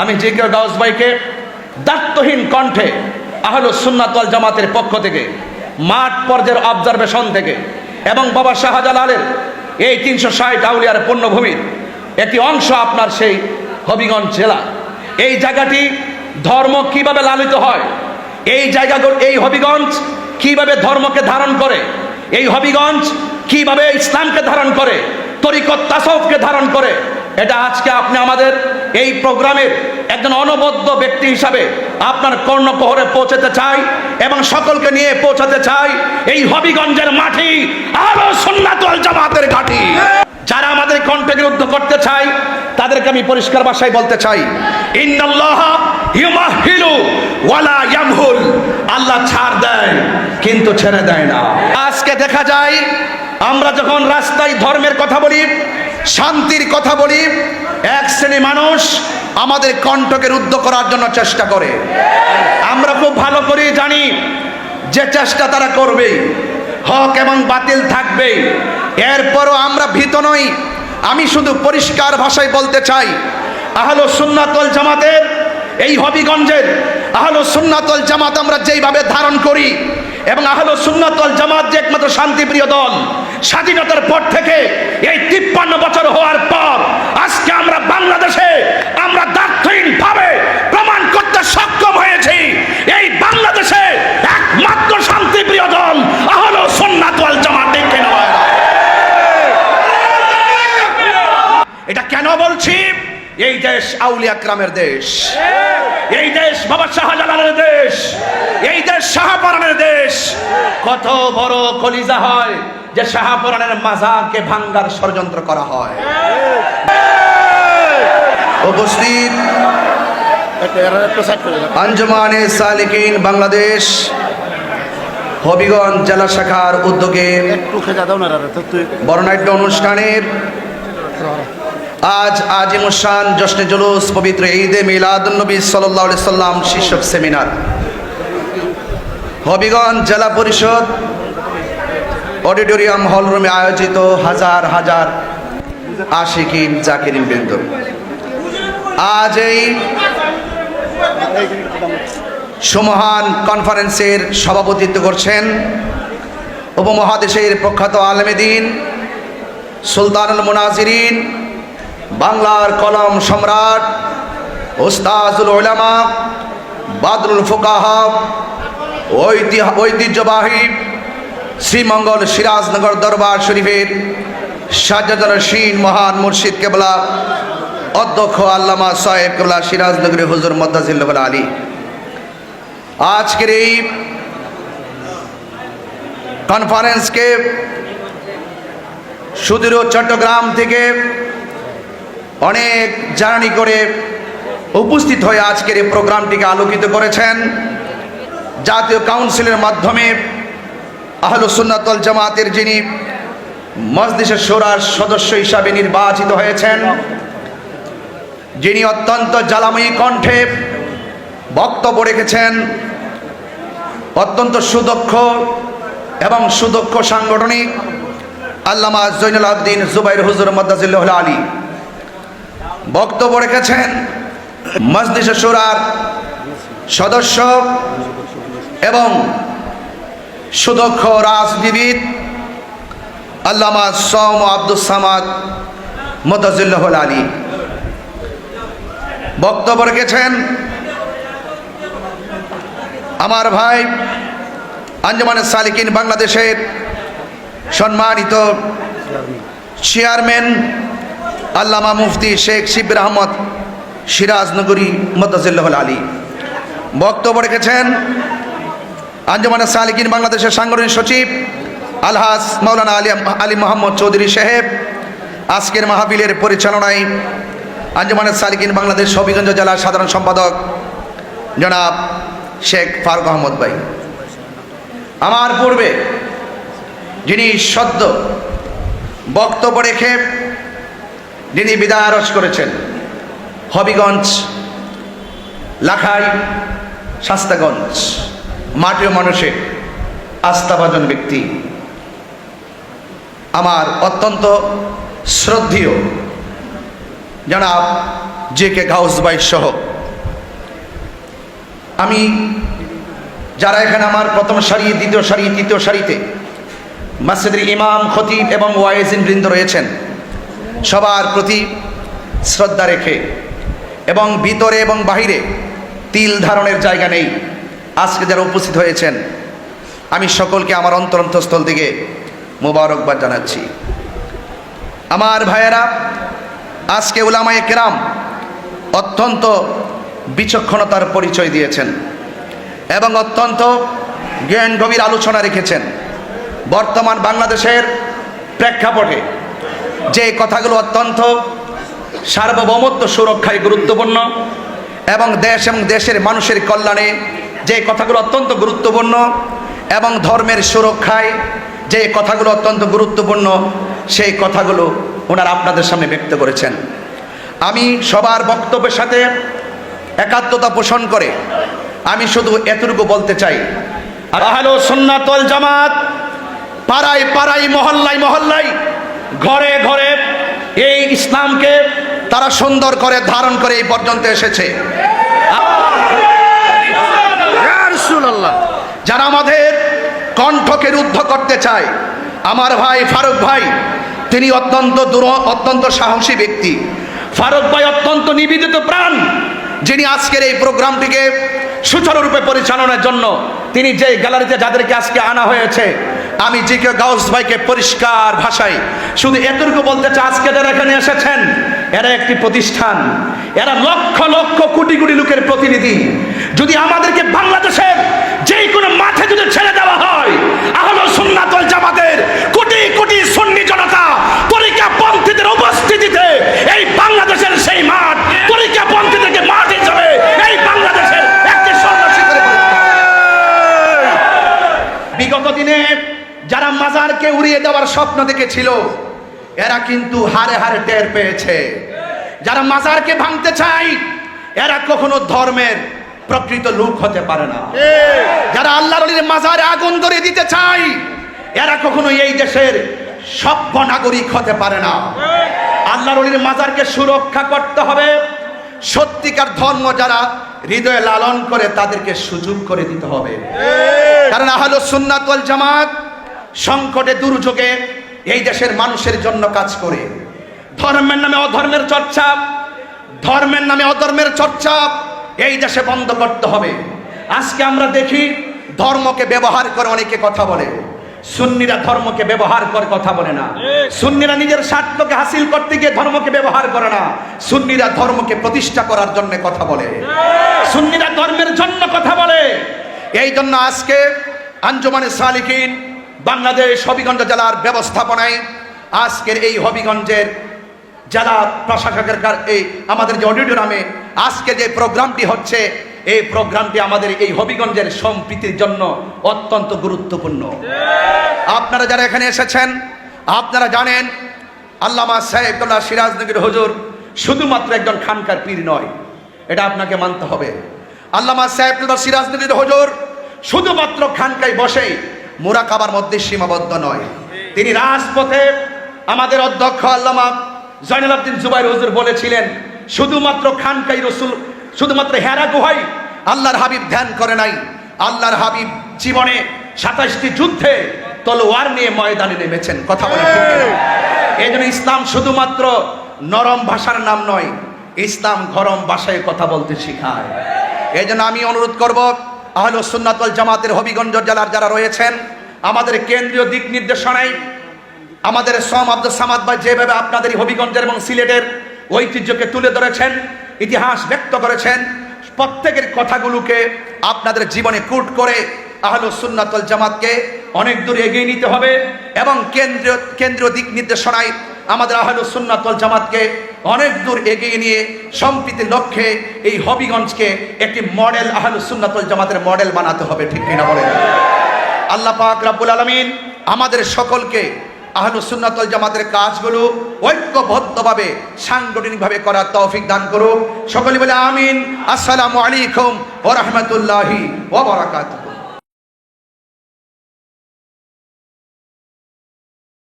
আমি জিকির গাউস ভাইকে দায়িত্বহীন কণ্ঠে আহলুস সুন্নাত ওয়াল জামাতের পক্ষ থেকে মাঠ পর্যায়ের অবজারভেশন থেকে এবং বাবা শাহজালালের এই 360 আউলিয়ার পূর্ণভূমির একটি অংশ আপনার সেই হবিগঞ্জ জেলা, এই জায়গাটি ধর্ম কিভাবে লালিত হয়, এই জায়গাগুলো, এই হবিগঞ্জ কিভাবে ধর্মকে ধারণ করে, এই হবিগঞ্জ কিভাবে ইসলামকে ধারণ করে, তরিকত তাসাউফকে ধারণ করে, এটা আজকে আপনি আমাদের এই প্রোগ্রামের একজন অনবদ্য ব্যক্তি হিসাবে আপনার কর্ণকোহরে পৌঁছাতে চাই এবং সকলকে নিয়ে পৌঁছাতে চাই এই হবিগঞ্জের মাটি আহলুস সুন্নাত ওয়াল জামাতের ঘাঁটি। যারা আমাদের কণ্ঠকে রুদ্ধ করতে চাই তাদেরকে আমি পরিষ্কার ভাষায় বলতে চাই, ইন্নাল্লাহা ইউমাহিলু ওয়ালা ইয়ামহুল, আল্লাহ ছাড় দেয় কিন্তু ছেড়ে দেয় না। আজকে দেখা যায় আমরা যখন রাস্তায় ধর্মের কথা বলি, শান্তির কথা বলি, এক শ্রেণী মানুষ আমাদের কণ্ঠকে রুদ্ধ করার জন্য চেষ্টা করে। আমরা খুব ভালো করে জানি যে চেষ্টা তারা করবেই, হক এবং বাতিল থাকবেই, এরপরও আমরা ভীত নই। আমি শুধু পরিষ্কার ভাষায় বলতে চাই, আহলুস সুন্নাত ওয়াল জামাতের এই হবিগঞ্জের আহলুস সুন্নাত ওয়াল জামাত আমরা যেইভাবে ধারণ করি এবং আহলুস সুন্নাত ওয়াল জামাত যে একমাত্র শান্তিপ্রিয় দল, স্বাধীনতার পর থেকে এই 53 বছর হওয়ার পর আজকে আমরা বাংলাদেশে আমরা দায়িত্বহীনভাবে প্রমাণ করতে সক্ষম হয়েছি এই বাংলাদেশে একমাত্র শান্তিপ্রিয় দল আহলুস সুন্নাত ওয়াল জামাত। এটা কেন বলছি? এই দেশ আউলিয়া کرامের দেশ, এই দেশ বাবা শাহজালালের দেশ, এই দেশ শাহপরানের দেশ। কত বড় কলিজা হয় যে শাহপরানের মাজারকে ভাঙ্গার ষড়যন্ত্র করা হয়। উপস্থিত আঞ্জুমানে সালিকিন বাংলাদেশ হবিগঞ্জ জেলা শাখার উদ্যোগে বর্ণাঢ্য অনুষ্ঠানের আজ আজিমুসান জশ্নে জুলুস পবিত্র ঈদে মিলাদুন্নবী সাল্লাল্লাহু আলাইহি সাল্লাম শীর্ষক সেমিনার হবিগঞ্জ জেলা পরিষদ অডিটোরিয়াম হলরুমে আয়োজিত হাজার হাজার আশিকিন জাকিরিন বৃন্দ। আজ এই সুমহান কনফারেন্সের সভাপতিত্ব করছেন উপমহাদেশের প্রখ্যাত আলেমে দ্বীন সুলতানুল মুনাজিরিন, বাংলার কলম সম্রাট, উস্তাজুল উলামা, বাদরুল ফুকাহা, ঐতিহ্যবাহী শ্রীমঙ্গল সিরাজনগর দরবার শরীফের সাজ্জাদুর রশিদ মহান মুর্শিদ কেবলা অধ্যক্ষ আল্লামা সাহেব কেবলা সিরাজনগরী হুজুর মদ্দাজিল্লাহুল আলী। আজকের এই কনফারেন্সকে সুদূর চট্টগ্রাম থেকে অনেক জার্নি করে উপস্থিত হয়ে আজকের এই প্রোগ্রামটিকে আলোকিত করেছেন। জাতীয় কাউন্সিলের মাধ্যমে আহলুস সুন্নাত ওয়াল জামাতের যিনি মজলিসে শূরার সদস্য হিসাবে নির্বাচিত হয়েছেন, যিনি অত্যন্ত জ্বালাময়ী কণ্ঠে বক্তব্য রেখেছেন, অত্যন্ত সুদক্ষ এবং সুদক্ষ সাংগঠনিক আল্লামা জৈনুল আবদিন জুবাইর হুজুর মদ্দাজিল্লাহুল আলী বক্তব্য রেখেছেন। মজলিসে শূরার সদস্য এবং সুদক্ষ রাজনীতিবিদ আল্লামা সৌম আব্দুস সামাদ মদ্দাজিল্লাহুল আলী বক্তব্য রেখেছেন। আমার ভাই আঞ্জুমানে সালিকিন বাংলাদেশের সম্মানিত চেয়ারম্যান আল্লামা মুফতি শেখ শিবির আহমদ সিরাজনগরী মদ্দাজিল্লাহুল আলী বক্তব্য রেখেছেন। আঞ্জুমানে সালিকিন বাংলাদেশের সাংগঠনিক সচিব আলহাজ মাওলানা আলী মোহাম্মদ চৌধুরী সাহেব। আজকের মাহফিলের পরিচালনায় আঞ্জুমানে সালিকিন বাংলাদেশ হবিগঞ্জ জেলার সাধারণ সম্পাদক জনাব শেখ ফারুক আহমদ ভাই। আমার পূর্বে যিনি সদ্য বক্তব্য রেখে যিনি বিদায় আরজ করেছেন, হবিগঞ্জ, লাখাই, শাস্তাগঞ্জ মাটিও মানুষের আস্থাভাজন ব্যক্তি, আমার অত্যন্ত শ্রদ্ধেয় জনাব JK গাউস ভাই সহ আমি যারা এখানে আমার প্রথম সারি, দ্বিতীয় সারি, তৃতীয় সারিতে মসজিদের ইমাম, খতিব এবং ওয়াইজিন বৃন্দ রয়েছেন, সবার প্রতি শ্রদ্ধা রেখে এবং ভিতরে এবং বাহিরে তিল ধারণের জায়গা নেই আজকে যারা উপস্থিত হয়েছেন, আমি সকলকে আমার অন্তরস্থল থেকে মোবারকবাদ জানাচ্ছি। আমার ভাইয়েরা, আজকে উলামায়ে কেরাম অত্যন্ত বিচক্ষণতার পরিচয় দিয়েছেন এবং অত্যন্ত জ্ঞান গভীর আলোচনা রেখেছেন। বর্তমান বাংলাদেশের প্রেক্ষাপটে যে কথাগুলো অত্যন্ত সার্বভৌমত্ব সুরক্ষায় গুরুত্বপূর্ণ এবং দেশের মানুষের কল্যাণে যে কথাগুলো অত্যন্ত গুরুত্বপূর্ণ এবং ধর্মের সুরক্ষায় যে কথাগুলো অত্যন্ত গুরুত্বপূর্ণ, সেই কথাগুলো ওনারা আপনাদের সামনে ব্যক্ত করেছেন। আমি সবার বক্তব্যের সাথে একাত্মতা পোষণ করে আমি শুধু এতটুকু বলতে চাই, আহলে সুন্নাত ওয়াল জামাত পাড়ায় পাড়ায়, মহল্লায় মহল্লায়, ঘরে ঘরে এই ইসলামকে তারা সুন্দর করে ধারণ করে এই পর্যন্ত এসেছে। যারা আমাদের কণ্ঠকে রুদ্ধ করতে চায়, আমার ভাই ফারুক ভাই তিনি অত্যন্ত সাহসী ব্যক্তি। ফারুক ভাই অত্যন্ত নিবেদিত প্রাণ, যিনি আজকের এই প্রোগ্রামটিকে সুচারুরূপে পরিচালনার জন্য তিনি যে গ্যালারিতে যাদেরকে আজকে আনা হয়েছে, আমি JK গাউস ভাইকে পরিষ্কার ভাষায় শুধু এতটুকু বলতে চাই, আজকে যারা এখানে এসেছেন এরা একটি প্রতিষ্ঠান, এরা লক্ষ লক্ষ কোটি কোটি লোকের প্রতিনিধি। যদি আমাদেরকে বাংলাদেশের যে কোনো মাঠে যদি ছেড়ে দেওয়া হয়, আহলে সুন্নাত ওয়াল জামাতের কোটি কোটি সুন্নি জনতা তরিকাপন্থীদের উপস্থিতিতে এই বাংলাদেশের সেই মাঠ তরিকাপন্থীদেরকে মাঠ হিসেবে এই বাংলাদেশের একটি স্বর্ণশিখরে বিগত দিনে যারা মাজারকে উড়িয়ে দেওয়ার স্বপ্ন দেখেছিল, এরা কিন্তু হারে হারে টের পেয়েছে। যারা মাজারকে ভাঙতে চায় এরা কখনো ধর্মের প্রকৃত লোক হতে পারে না। যারা আল্লাহর ওলির মাজারে আগুন ধরিয়ে দিতে চায় এরা কখনো এই দেশের সভ্য নাগরিক হতে পারে না। আল্লাহর ওলির মাজারকে সুরক্ষা করতে হবে। সত্যিকার ধর্ম যারা হৃদয়ে লালন করে তাদেরকে সুযোগ করে দিতে হবে। কারণ আহলে সুন্নাত ওয়াল জামাত সংকটে দুর্যোগে এই দেশের মানুষের জন্য কাজ করে। ধর্মের নামে অধর্মের চর্চা, ধর্মের নামে অধর্মের চর্চা এই দেশে বন্ধ করতে হবে। আজকে আমরা দেখি ধর্মকে ব্যবহার করে অনেকে কথা বলে, সুন্নিরা ধর্মকে ব্যবহার করে কথা বলে না। সুন্নিরা নিজের স্বার্থকে হাসিল করতে গিয়ে ধর্মকে ব্যবহার করে না, সুন্নিরা ধর্মকে প্রতিষ্ঠা করার জন্য কথা বলে, সুন্নিরা ধর্মের জন্য কথা বলে। এই জন্য আজকে আঞ্জুমানে সালিকিন বাংলাদেশ হবিগঞ্জ জেলার ব্যবস্থাপনায় আজকের এই হবিগঞ্জের জেলা প্রশাসকের এই আমাদের যে অডিটোরিয়ামে আজকে যে প্রোগ্রামটি হচ্ছে, এই প্রোগ্রামটি আমাদের এই হবিগঞ্জের সম্প্রীতির জন্য অত্যন্ত গুরুত্বপূর্ণ। আপনারা যারা এখানে এসেছেন আপনারা জানেন আল্লামা সাইফুল্লাহ সিরাজনগর হুজুর শুধুমাত্র একজন খানকার পীর নয়, এটা আপনাকে মানতে হবে। আল্লামা সাইফুল্লাহ সিরাজনগর হুজুর শুধুমাত্র খানকায় বসে মুরাকাবার মধ্যে সীমাবদ্ধ নয়, তিনি রাজপথে আমাদের অধ্যক্ষ আল্লামা জয়নুল আবদিন জুবাইর হুজুর বলেছিলেন, শুধুমাত্র খানকাই রসুল, শুধুমাত্র হেরা গুহাই আল্লাহর হাবিব ধ্যান করে নাই, আল্লাহর হাবিব জীবনে 27টি যুদ্ধে তলোয়ার নিয়ে ময়দানে নেমেছেন। কথা বলে এই জন্য ইসলাম শুধুমাত্র নরম ভাষার নাম নয়, ইসলাম গরম ভাষায় কথা বলতে শেখায়। এই জন্য আমি অনুরোধ করব আহলে সুন্নাত ওয়াল জামাতের হবিগঞ্জ জেলার যারা রয়েছেন, আমাদের কেন্দ্রীয় দিক নির্দেশনায় আমাদের সোম আব্দুল সামাদ ভাই যেভাবে আপনাদের হবিগঞ্জের এবং সিলেটের ঐতিহ্যকে তুলে ধরেছেন, ইতিহাস ব্যক্ত করেছেন, প্রত্যেকের কথাগুলোকে আপনাদের জীবনে কুট করে আহলে সুন্নাত ওয়াল জামাতকে অনেক দূর এগিয়ে নিতে হবে এবং কেন্দ্রীয় দিক নির্দেশনায় আমাদের আহলে সুন্নাত ওয়াল জামাতকে অনেক দূর এগিয়ে নিয়ে সম্প্রীতির লক্ষ্যে এই হবিগঞ্জকে একটি মডেল আহলে সুন্নাত ওয়াল জামাতের মডেল বানাতে হবে। ঠিক কিনা বলেন? আল্লাহ পাক রব্বুল আলামিন আমাদের সকলকে আহলে সুন্নাত ওয়াল জামাতের কাজগুলো ঐক্যবদ্ধভাবে সাংগঠনিকভাবে করার তৌফিক দান করুন। সকলে বলে আমিন। আসসালামু আলাইকুম ওয়া রাহমাতুল্লাহি ওয়া বারাকাতুহু।